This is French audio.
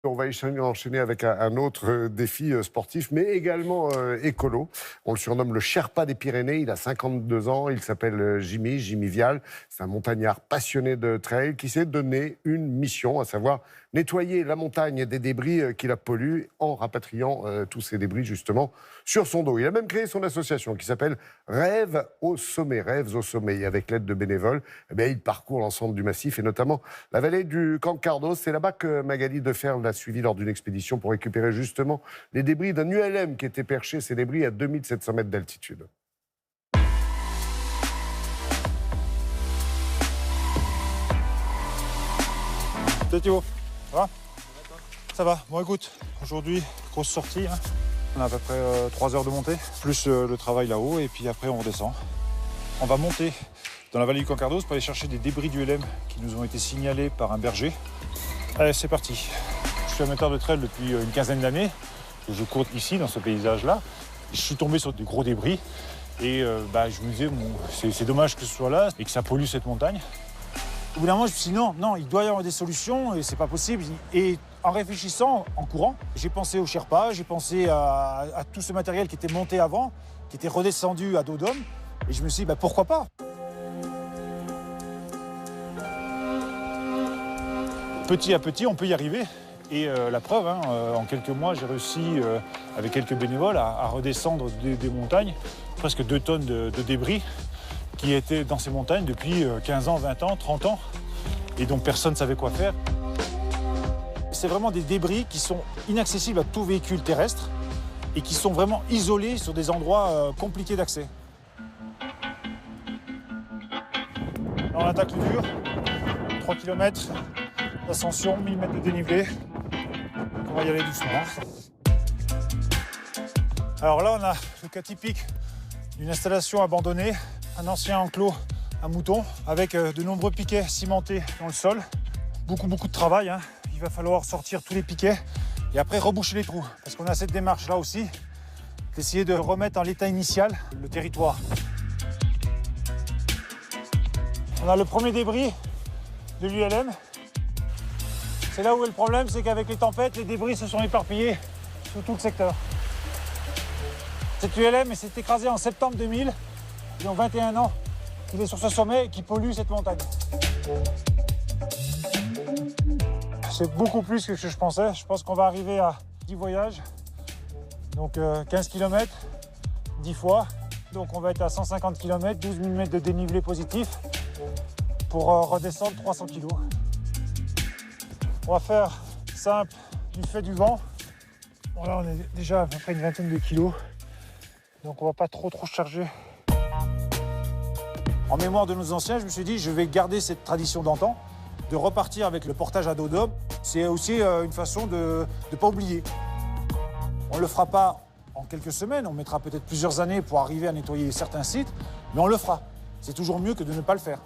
On va enchaîner avec un autre défi sportif, mais également écolo. On le surnomme le Sherpa des Pyrénées. Il a 52 ans. Il s'appelle Jimmy Vial. C'est un montagnard passionné de trail qui s'est donné une mission, à savoir nettoyer la montagne des débris qui la polluent en rapatriant tous ces débris justement sur son dos. Il a même créé son association qui s'appelle Rêves au sommet. Rêves au sommet. Et avec l'aide de bénévoles, il parcourt l'ensemble du massif et notamment la vallée du Cancardos. C'est là-bas que Magali Deferle l'a suivi lors d'une expédition pour récupérer justement les débris d'un ULM qui était perché, ces débris à 2700 mètres d'altitude. Salut Thibaut, ça va? Ça va, bon écoute, aujourd'hui, grosse sortie, hein. On a à peu près 3 heures de montée, plus le travail là-haut, et puis après on redescend. On va monter dans la vallée du Cancardos pour aller chercher des débris du LM qui nous ont été signalés par un berger. Allez, c'est parti. Je suis amateur de trail depuis une quinzaine d'années. Je cours ici, dans ce paysage-là. Je suis tombé sur des gros débris, et je me disais, bon, c'est dommage que ce soit là et que ça pollue cette montagne. Au bout d'un moment, je me suis dit non, il doit y avoir des solutions et c'est pas possible. Et en réfléchissant, en courant, j'ai pensé au Sherpa, j'ai pensé à tout ce matériel qui était monté avant, qui était redescendu à dos d'homme. Et je me suis dit, pourquoi pas? Petit à petit, on peut y arriver. Et la preuve, en quelques mois, j'ai réussi, avec quelques bénévoles, à redescendre des montagnes, presque 2 tonnes de débris qui étaient dans ces montagnes depuis 15 ans, 20 ans, 30 ans, et dont personne ne savait quoi faire. C'est vraiment des débris qui sont inaccessibles à tout véhicule terrestre et qui sont vraiment isolés sur des endroits compliqués d'accès. On attaque le dur, 3 km d'ascension, 1000 mètres de dénivelé. On va y aller doucement. Alors là, on a le cas typique d'une installation abandonnée, un ancien enclos à moutons avec de nombreux piquets cimentés dans le sol. Beaucoup de travail, hein. Il va falloir sortir tous les piquets et après reboucher les trous. Parce qu'on a cette démarche là aussi, d'essayer de remettre en l'état initial le territoire. On a le premier débris de l'ULM. C'est là où est le problème, c'est qu'avec les tempêtes, les débris se sont éparpillés sur tout le secteur. Cette ULM s'est écrasée en septembre 2000. Ils ont 21 ans qu'il est sur ce sommet et qui pollue cette montagne. C'est beaucoup plus que ce que je pensais. Je pense qu'on va arriver à 10 voyages. Donc 15 km, 10 fois. Donc on va être à 150 km, 12 000 mètres de dénivelé positif pour redescendre 300 kg. On va faire simple du fait du vent. Bon, là on est déjà à peu près une vingtaine de kilos. Donc on va pas trop charger. En mémoire de nos anciens, je me suis dit, je vais garder cette tradition d'antan, de repartir avec le portage à dos d'homme. C'est aussi une façon de ne pas oublier. On ne le fera pas en quelques semaines, on mettra peut-être plusieurs années pour arriver à nettoyer certains sites, mais on le fera. C'est toujours mieux que de ne pas le faire.